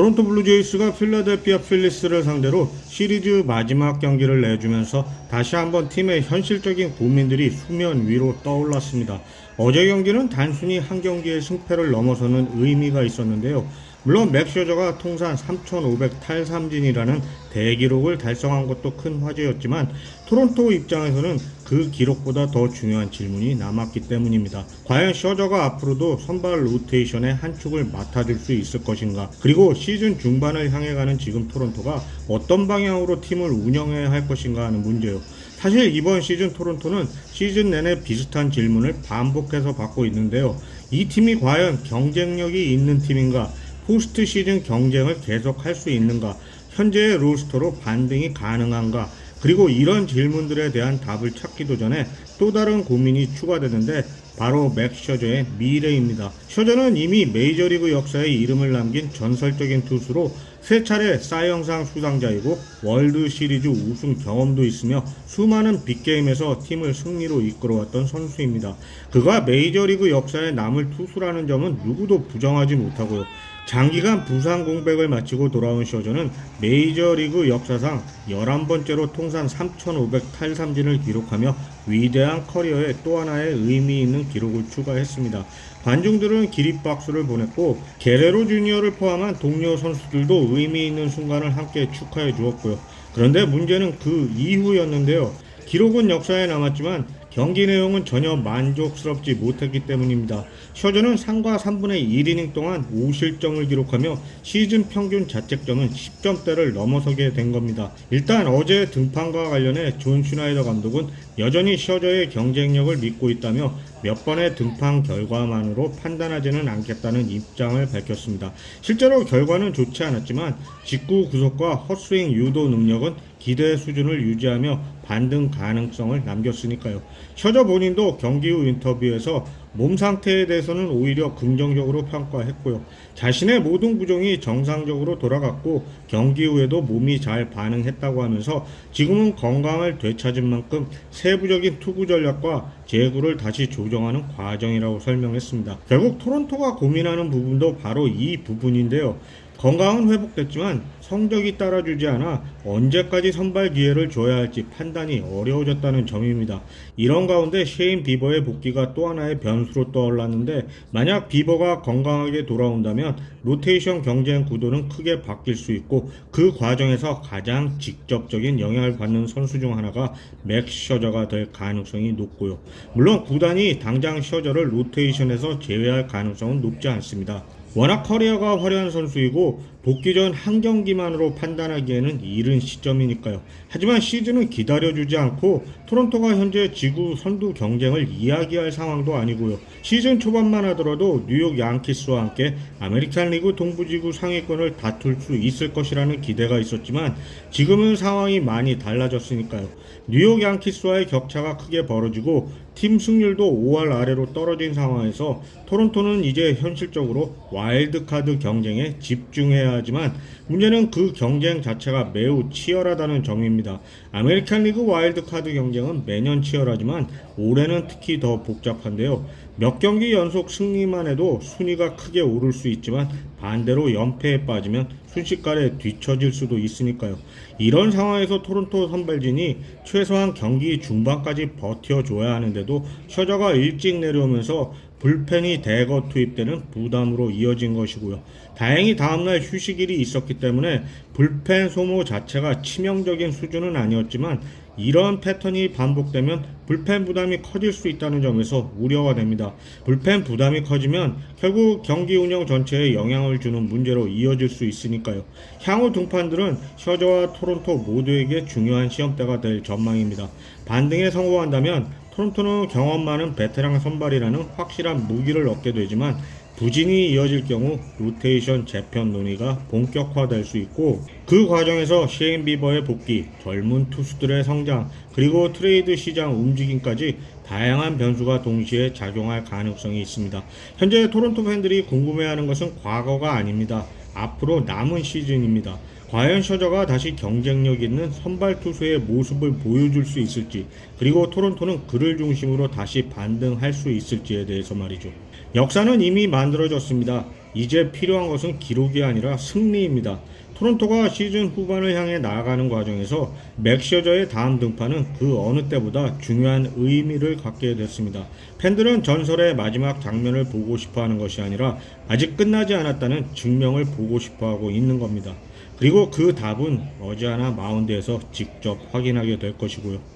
토론토 블루제이스가 필라델피아 필리스를 상대로 시리즈 마지막 경기를 내주면서 다시 한번 팀의 현실적인 고민들이 수면 위로 떠올랐습니다. 어제 경기는 단순히 한 경기의 승패를 넘어서는 의미가 있었는데요. 물론 맥 셔저가 통산 3,500 탈삼진이라는 대기록을 달성한 것도 큰 화제였지만 토론토 입장에서는 그 기록보다 더 중요한 질문이 남았기 때문입니다. 과연 셔저가 앞으로도 선발 로테이션의 한 축을 맡아줄 수 있을 것인가? 그리고 시즌 중반을 향해 가는 지금 토론토가 어떤 방향으로 팀을 운영해야 할 것인가 하는 문제요. 사실 이번 시즌 토론토는 시즌 내내 비슷한 질문을 반복해서 받고 있는데요. 이 팀이 과연 경쟁력이 있는 팀인가? 포스트 시즌 경쟁을 계속할 수 있는가? 현재의 로스터로 반등이 가능한가? 그리고 이런 질문들에 대한 답을 찾기도 전에 또 다른 고민이 추가되는데 바로 맥 셔저의 미래입니다. 셔저는 이미 메이저리그 역사에 이름을 남긴 전설적인 투수로 3차례 사 이영상 수상자이고 월드시리즈 우승 경험도 있으며 수많은 빅게임에서 팀을 승리로 이끌어왔던 선수입니다. 그가 메이저리그 역사에 남을 투수라는 점은 누구도 부정하지 못하고요. 장기간 부상 공백을 마치고 돌아온 셔저는 메이저리그 역사상 11번째로 통산 3,500 탈삼진을 기록하며 위대한 커리어에 또 하나의 의미 있는 기록을 추가했습니다. 관중들은 기립박수를 보냈고 게레로 주니어를 포함한 동료 선수들도 의미 있는 순간을 함께 축하해 주었고요. 그런데 문제는 그 이후였는데요. 기록은 역사에 남았지만 경기 내용은 전혀 만족스럽지 못했기 때문입니다. 셔저는 3과 3분의 1이닝 동안 5실점을 기록하며 시즌 평균 자책점은 10점대를 넘어서게 된 겁니다. 일단 어제 등판과 관련해 존 슈나이더 감독은 여전히 셔저의 경쟁력을 믿고 있다며 몇 번의 등판 결과만으로 판단하지는 않겠다는 입장을 밝혔습니다. 실제로 결과는 좋지 않았지만 직구 구속과 헛스윙 유도 능력은 기대 수준을 유지하며 반등 가능성을 남겼으니까요. 셔저 본인도 경기 후 인터뷰에서 몸 상태에 대해서는 오히려 긍정적으로 평가했고요. 자신의 모든 구종이 정상적으로 돌아갔고 경기 후에도 몸이 잘 반응했다고 하면서 지금은 건강을 되찾은 만큼 세부적인 투구 전략과 제구를 다시 조정하는 과정이라고 설명했습니다. 결국 토론토가 고민하는 부분도 바로 이 부분인데요. 건강은 회복됐지만 성적이 따라주지 않아 언제까지 선발 기회를 줘야 할지 판단이 어려워졌다는 점입니다. 이런 가운데 셰인 비버의 복귀가 또 하나의 변수로 떠올랐는데 만약 비버가 건강하게 돌아온다면 로테이션 경쟁 구도는 크게 바뀔 수 있고 그 과정에서 가장 직접적인 영향을 받는 선수 중 하나가 맥 셔저가 될 가능성이 높고요. 물론 구단이 당장 셔저를 로테이션에서 제외할 가능성은 높지 않습니다. 워낙 커리어가 화려한 선수이고 복귀 전 한 경기만으로 판단하기에는 이른 시점이니까요. 하지만 시즌은 기다려주지 않고 토론토가 현재 지구 선두 경쟁을 이야기할 상황도 아니고요. 시즌 초반만 하더라도 뉴욕 양키스와 함께 아메리칸 리그 동부지구 상위권을 다툴 수 있을 것이라는 기대가 있었지만 지금은 상황이 많이 달라졌으니까요. 뉴욕 양키스와의 격차가 크게 벌어지고 팀 승률도 5할 아래로 떨어진 상황에서 토론토는 이제 현실적으로 와일드카드 경쟁에 집중해야 하지만 문제는 그 경쟁 자체가 매우 치열하다는 점입니다. 아메리칸 리그 와일드카드 경쟁은 매년 치열하지만 올해는 특히 더 복잡한데요. 몇 경기 연속 승리만 해도 순위가 크게 오를 수 있지만 반대로 연패에 빠지면 순식간에 뒤처질 수도 있으니까요. 이런 상황에서 토론토 선발진이 최소한 경기 중반까지 버텨줘야 하는데도 셔저가 일찍 내려오면서 불펜이 대거 투입되는 부담으로 이어진 것이고요. 다행히 다음날 휴식일이 있었기 때문에 불펜 소모 자체가 치명적인 수준은 아니었지만 이런 패턴이 반복되면 불펜 부담이 커질 수 있다는 점에서 우려가 됩니다. 불펜 부담이 커지면 결국 경기 운영 전체에 영향을 주는 문제로 이어질 수 있으니까요. 향후 등판들은 셔저와 토론토 모두에게 중요한 시험대가 될 전망입니다. 반등에 성공한다면 토론토는 경험 많은 베테랑 선발이라는 확실한 무기를 얻게 되지만 부진이 이어질 경우 로테이션 재편 논의가 본격화될 수 있고 그 과정에서 셰인 비버의 복귀, 젊은 투수들의 성장, 그리고 트레이드 시장 움직임까지 다양한 변수가 동시에 작용할 가능성이 있습니다. 현재 토론토 팬들이 궁금해하는 것은 과거가 아닙니다. 앞으로 남은 시즌입니다. 과연 셔저가 다시 경쟁력 있는 선발 투수의 모습을 보여줄 수 있을지, 그리고 토론토는 그를 중심으로 다시 반등할 수 있을지에 대해서 말이죠. 역사는 이미 만들어졌습니다. 이제 필요한 것은 기록이 아니라 승리입니다. 토론토가 시즌 후반을 향해 나아가는 과정에서 맥셔저의 다음 등판은 그 어느 때보다 중요한 의미를 갖게 됐습니다. 팬들은 전설의 마지막 장면을 보고 싶어 하는 것이 아니라 아직 끝나지 않았다는 증명을 보고 싶어 하고 있는 겁니다. 그리고 그 답은 머지않아 마운드에서 직접 확인하게 될 것이고요.